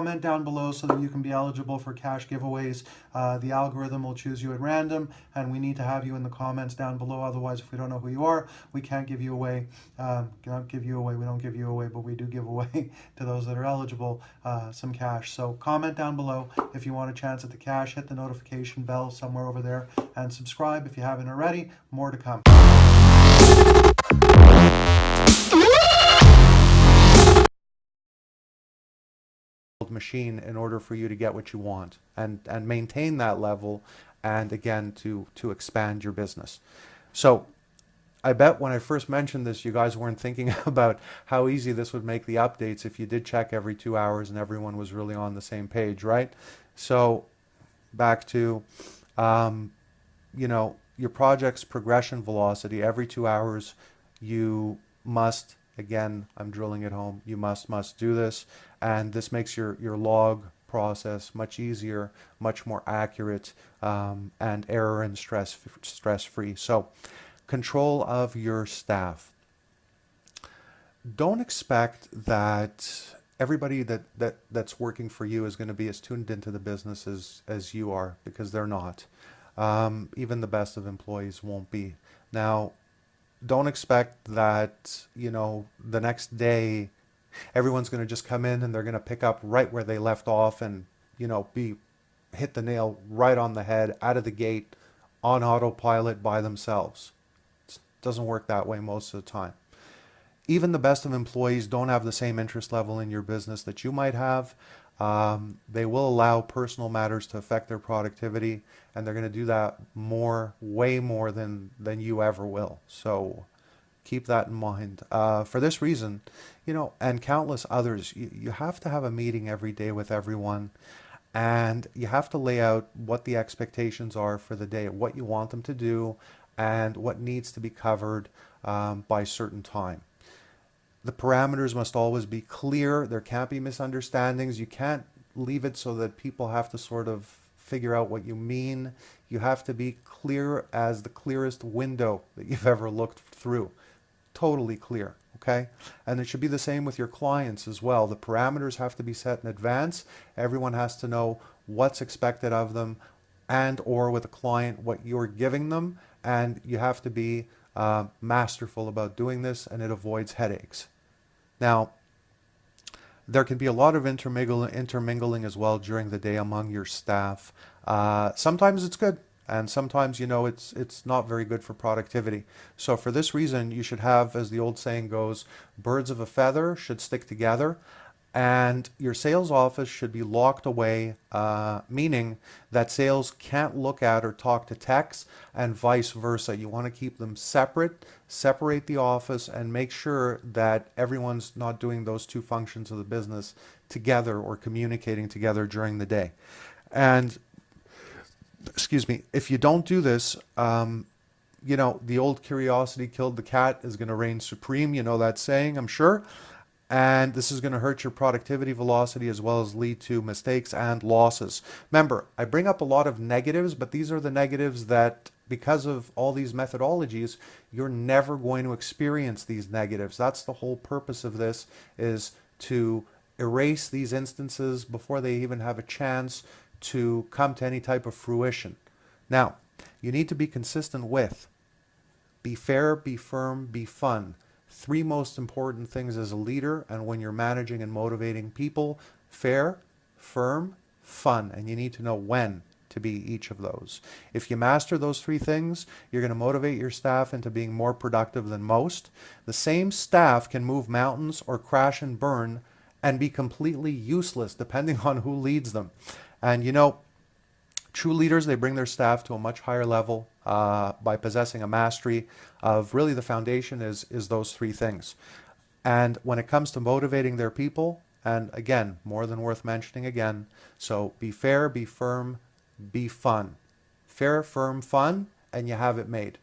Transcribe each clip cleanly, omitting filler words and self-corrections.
comment down below so that you can be eligible for cash giveaways. The algorithm will choose you at random, and we need to have you in the comments down below. Otherwise, if we don't know who you are, we can't give you away. Not give you away. We don't give you away, but we do give away to those that are eligible some cash. So comment down below if you want a chance at the cash. Hit the notification bell somewhere over there and subscribe if you haven't already. More to come. Machine in order for you to get what you want and maintain that level, and again to expand your business. So I bet when I first mentioned this, you guys weren't thinking about how easy this would make the updates if you did check every 2 hours and everyone was really on the same page, right? So back to you know, your project's progression velocity. Every 2 hours you must, again, I'm drilling it home, you must do this, and this makes your log process much easier, much more accurate, and error and stress free. So control of your staff. Don't expect that everybody that's working for you is going to be as tuned into the business as you are, because they're not. Even the best of employees won't be. Now, don't expect that, you know, the next day everyone's going to just come in and they're going to pick up right where they left off and, you know, hit the nail right on the head out of the gate on autopilot by themselves. It doesn't work that way most of the time. Even the best of employees don't have the same interest level in your business that you might have. They will allow personal matters to affect their productivity, and they're going to do that way more than you ever will. So keep that in mind. For this reason, you know, and countless others, you have to have a meeting every day with everyone, and you have to lay out what the expectations are for the day, what you want them to do, and what needs to be covered by certain time. The parameters must always be clear. There can't be misunderstandings. You can't leave it so that people have to sort of figure out what you mean. You have to be clear as the clearest window that you've ever looked through. Totally clear, okay? And it should be the same with your clients as well. The parameters have to be set in advance. Everyone has to know what's expected of them, and or with a client what you're giving them, and you have to be masterful about doing this, and it avoids headaches. Now, there can be a lot of intermingling as well during the day among your staff. Sometimes it's good, and sometimes, you know, it's not very good for productivity. So for this reason, you should have, as the old saying goes, birds of a feather should stick together. And your sales office should be locked away, meaning that sales can't look at or talk to techs, and vice versa. You want to keep them separate the office, and make sure that everyone's not doing those two functions of the business together or communicating together during the day. And, excuse me, if you don't do this, you know, the old curiosity killed the cat is going to reign supreme. You know that saying, I'm sure. And this is going to hurt your productivity velocity as well as lead to mistakes and losses. Remember, I bring up a lot of negatives, but these are the negatives that, because of all these methodologies, you're never going to experience these negatives. That's the whole purpose of this, is to erase these instances before they even have a chance to come to any type of fruition. Now, you need to be consistent with: be fair, be firm, be fun. 3 most important things as a leader and when you're managing and motivating people: fair, firm, fun. And you need to know when to be each of those. If you master those 3 things, you're going to motivate your staff into being more productive than most. The same staff can move mountains or crash and burn and be completely useless depending on who leads them. And you know, true leaders, they bring their staff to a much higher level by possessing a mastery of, really, the foundation is those 3 things. And when it comes to motivating their people, and again, more than worth mentioning again, so be fair, be firm, be fun. Fair, firm, fun, and you have it made.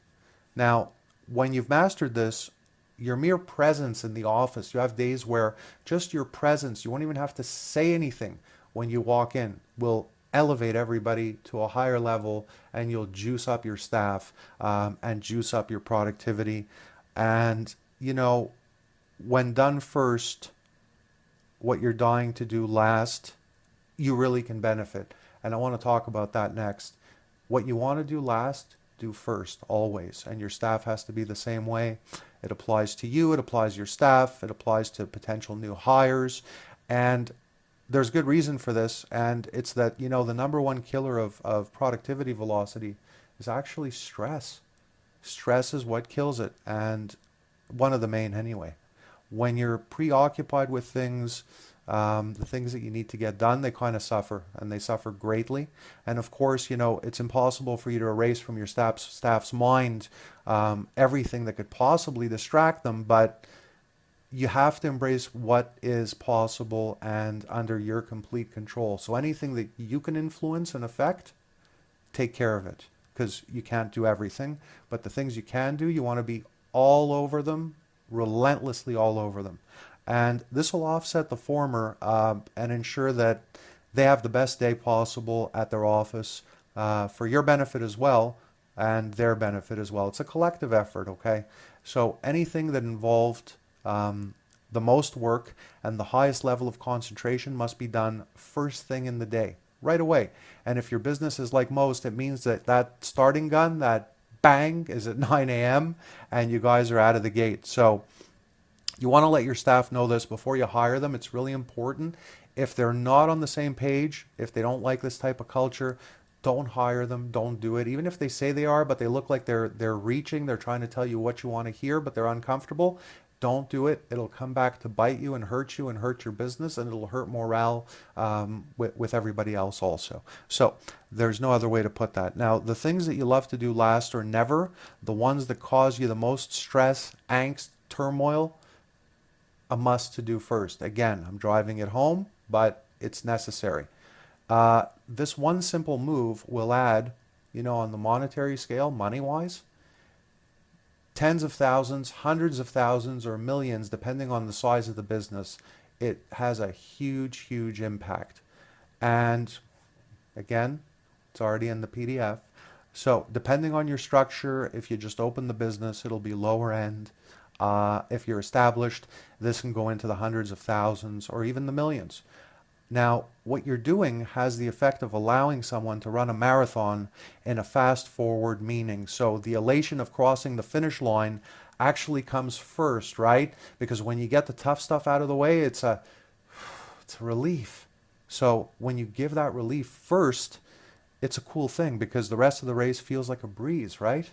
Now, when you've mastered this, your mere presence in the office, you have days where just your presence, you won't even have to say anything when you walk in, will elevate everybody to a higher level, and you'll juice up your staff and juice up your productivity. And, you know, when done first, what you're dying to do last you really can benefit. And I want to talk about that next. What you want to do last, do first, always. And your staff has to be the same way. It applies to you, it applies to your staff, it applies to potential new hires. And there's good reason for this. And it's that, the number one killer of productivity velocity is actually stress. Stress is what kills it. And one of the main anyway. When you're preoccupied with things, the things that you need to get done, they kind of suffer, and they suffer greatly. And of course, it's impossible for you to erase from your staff's mind everything that could possibly distract them, but you have to embrace what is possible and under your complete control. So anything that you can influence and affect, take care of it, because you can't do everything. But the things you can do, you want to be all over them, relentlessly all over them. And this will offset the former and ensure that they have the best day possible at their office for your benefit as well and their benefit as well. It's a collective effort, okay? So anything that involved the most work and the highest level of concentration must be done first thing in the day, right away. And if your business is like most, it means that that starting gun, that bang, is at 9 a.m. and you guys are out of the gate. So you want to let your staff know this before you hire them. It's really important. If they're not on the same page, if they don't like this type of culture, don't hire them. Don't do it. Even if they say they are, but they look like they're reaching, they're trying to tell you what you want to hear, but they're uncomfortable. Don't do it. It'll come back to bite you and hurt your business, and it'll hurt morale with everybody else also. So there's no other way to put that. Now, the things that you love to do last or never, the ones that cause you the most stress, angst, turmoil, a must to do first. Again, I'm driving it home, but it's necessary. This one simple move will add, on the monetary scale, money-wise, tens of thousands, hundreds of thousands, or millions, depending on the size of the business. It has a huge, huge impact. And again, it's already in the PDF. So depending on your structure, if you just open the business, it'll be lower end. If you're established, this can go into the hundreds of thousands or even the millions. Now, what you're doing has the effect of allowing someone to run a marathon in a fast forward meaning. So the elation of crossing the finish line actually comes first, right? Because when you get the tough stuff out of the way, it's a relief. So when you give that relief first, it's a cool thing because the rest of the race feels like a breeze, right?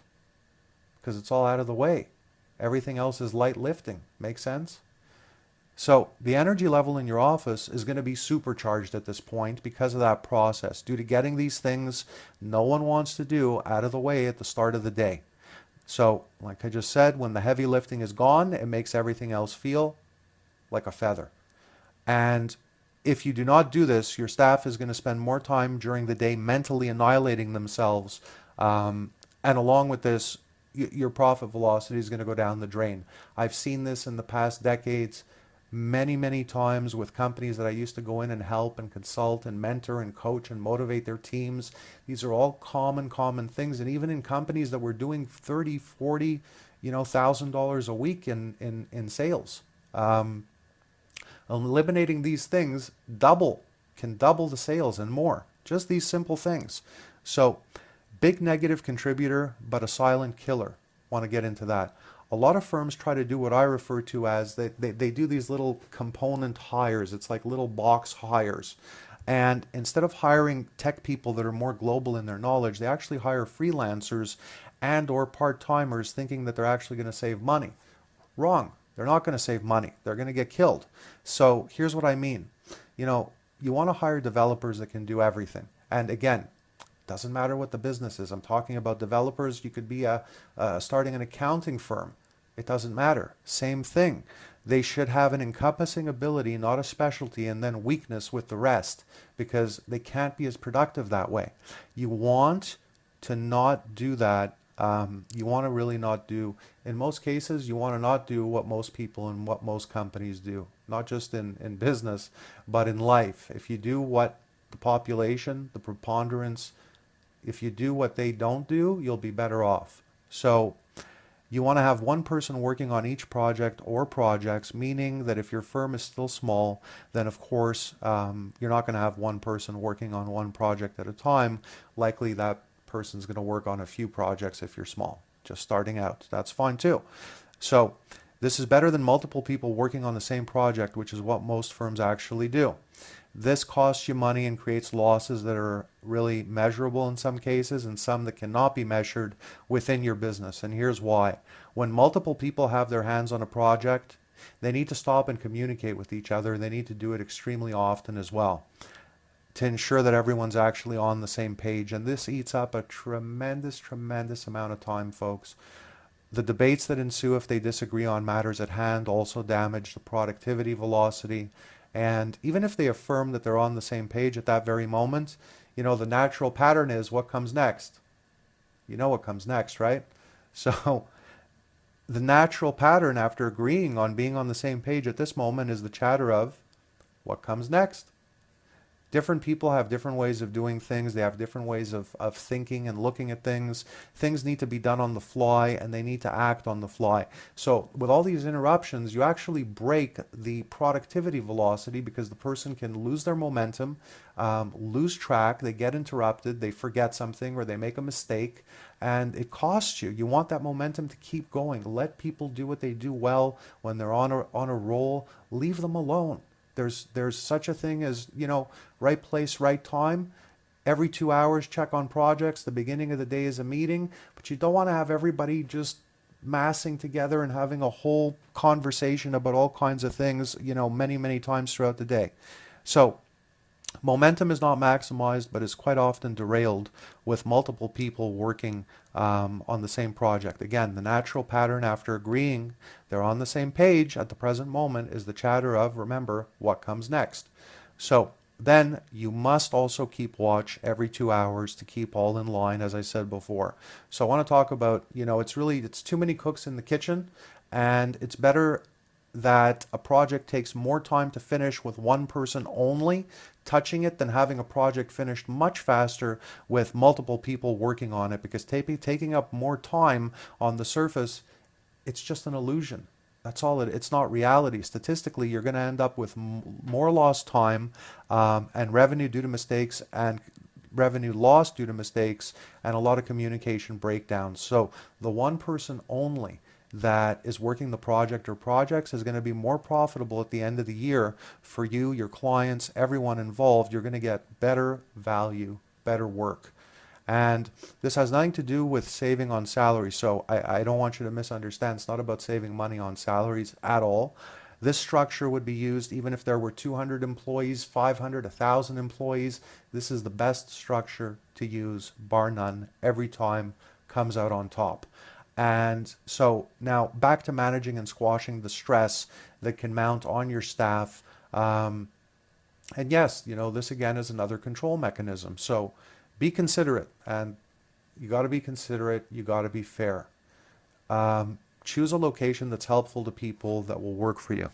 Because it's all out of the way. Everything else is light lifting. Make sense? So the energy level in your office is going to be supercharged at this point because of that process, due to getting these things no one wants to do out of the way at the start of the day. So like I just said, when the heavy lifting is gone, it makes everything else feel like a feather. And if you do not do this, your staff is going to spend more time during the day mentally annihilating themselves. And along with this, your profit velocity is going to go down the drain. I've seen this in the past decades many, many times with companies that I used to go in and help and consult and mentor and coach and motivate their teams. These are all common things. And even in companies that were doing 30, 40, $1,000 a week in sales. Eliminating these things can double the sales and more. Just these simple things. So big negative contributor, but a silent killer. Want to get into that. A lot of firms try to do what I refer to as they do these little component hires. It's like little box hires. And instead of hiring tech people that are more global in their knowledge, they actually hire freelancers and or part-timers thinking that they're actually going to save money. Wrong. They're not going to save money. They're going to get killed. So here's what I mean. You want to hire developers that can do everything. And again, doesn't matter what the business is. I'm talking about developers. You could be starting an accounting firm. It doesn't matter. Same thing. They should have an encompassing ability, not a specialty, and then weakness with the rest, because they can't be as productive that way. You want to not do that. You want to really not do, in most cases, you want to not do what most people and what most companies do, not just in business, but in life. If you do what the population, the preponderance, if you do what they don't do, you'll be better off. So You want to have one person working on each project or projects, meaning that if your firm is still small, then of course you're not going to have one person working on one project at a time. Likely that person's going to work on a few projects if you're small, just starting out. That's fine too. So this is better than multiple people working on the same project, which is what most firms actually do. This costs you money and creates losses that are really measurable in some cases and some that cannot be measured within your business. And here's why. When multiple people have their hands on a project, they need to stop and communicate with each other. They need to do it extremely often as well to ensure that everyone's actually on the same page. And this eats up a tremendous, tremendous amount of time, folks. The debates that ensue if they disagree on matters at hand also damage the productivity velocity. And even if they affirm that they're on the same page at that very moment, the natural pattern is what comes next. You know what comes next, right? So the natural pattern after agreeing on being on the same page at this moment is the chatter of what comes next. Different people have different ways of doing things. They have different ways of thinking and looking at things. Things need to be done on the fly and they need to act on the fly. So with all these interruptions, you actually break the productivity velocity because the person can lose their momentum, lose track, they get interrupted, they forget something or they make a mistake, and it costs you. You want that momentum to keep going. Let people do what they do well. When they're on a roll, leave them alone. There's such a thing as, right place, right time. Every 2 hours, check on projects. The beginning of the day is a meeting, but you don't want to have everybody just massing together and having a whole conversation about all kinds of things, many, many times throughout the day. So momentum is not maximized, but is quite often derailed with multiple people working on the same project. Again, the natural pattern after agreeing they're on the same page at the present moment is the chatter of, remember, what comes next. So then you must also keep watch every 2 hours to keep all in line, as I said before. So I want to talk about, it's too many cooks in the kitchen, and it's better that a project takes more time to finish with one person only touching it than having a project finished much faster with multiple people working on it, because taking up more time on the surface, it's just an illusion. That's all it's not reality. Statistically, you're going to end up with more lost time and revenue due to mistakes and revenue lost due to mistakes and a lot of communication breakdowns. So the one person only that is working the project or projects is going to be more profitable at the end of the year for you, your clients, everyone involved. You're going to get better value, better work. And this has nothing to do with saving on salary. So I don't want you to misunderstand. It's not about saving money on salaries at all. This structure would be used even if there were 200 employees, 500, 1,000 employees. This is the best structure to use, bar none. Every time comes out on top. And so now back to managing and squashing the stress that can mount on your staff. And yes, this again is another control mechanism. So be considerate, and you got to be considerate. You got to be fair. Choose a location that's helpful to people that will work for you.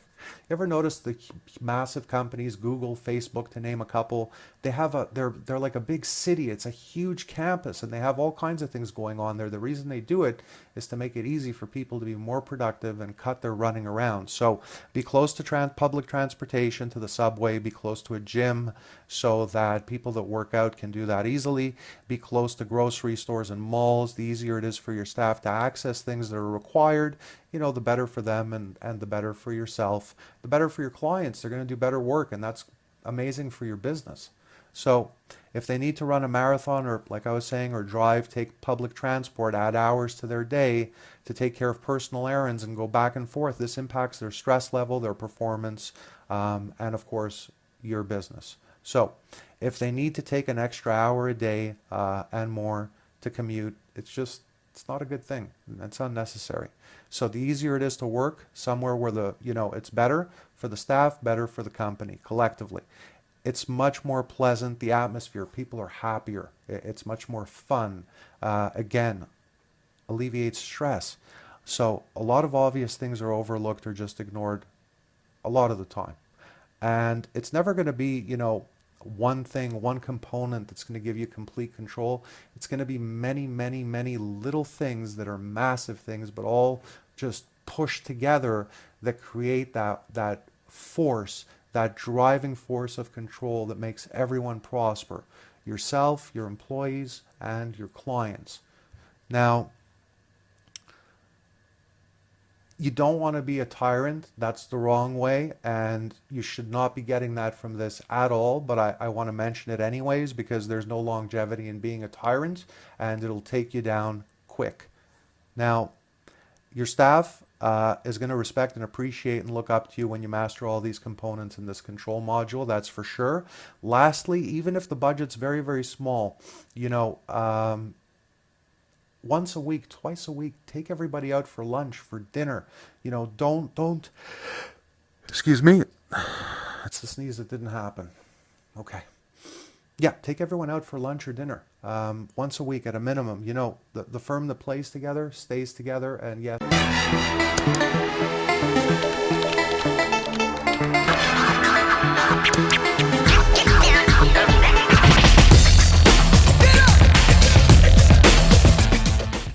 You ever notice the massive companies, Google, Facebook, to name a couple, they're like a big city. It's a huge campus and they have all kinds of things going on there. The reason they do it is to make it easy for people to be more productive and cut their running around. So be close to public transportation, to the subway, be close to a gym so that people that work out can do that easily. Be close to grocery stores and malls. The easier it is for your staff to access things that are required, the better for them and the better for yourself, the better for your clients. They're going to do better work, and that's amazing for your business. So if they need to run a marathon or, like I was saying, or take public transport, add hours to their day to take care of personal errands and go back and forth, this impacts their stress level, their performance, and of course, your business. So if they need to take an extra hour a day and more to commute, it's not a good thing. It's unnecessary. So the easier it is to work somewhere where it's better for the staff, better for the company collectively. It's much more pleasant, the atmosphere, people are happier. It's much more fun. Again, alleviates stress. So a lot of obvious things are overlooked or just ignored a lot of the time. And it's never going to be, one thing, one component that's going to give you complete control. It's going to be many, many, many little things that are massive things, but all just pushed together that create that force, that driving force of control that makes everyone prosper. Yourself, your employees, and your clients. Now, you don't want to be a tyrant. That's the wrong way, and you should not be getting that from this at all. But I want to mention it anyways because there's no longevity in being a tyrant, and it'll take you down quick. Now, your staff is going to respect and appreciate and look up to you when you master all these components in this control module. That's for sure. Lastly, even if the budget's very, very small, you know, once a week, twice a week, take everybody out for lunch, for dinner. You know, don't, excuse me, it's the sneeze that didn't happen. Okay. Yeah, take everyone out for lunch or dinner once a week at a minimum. You know, the firm that plays together stays together, and yes.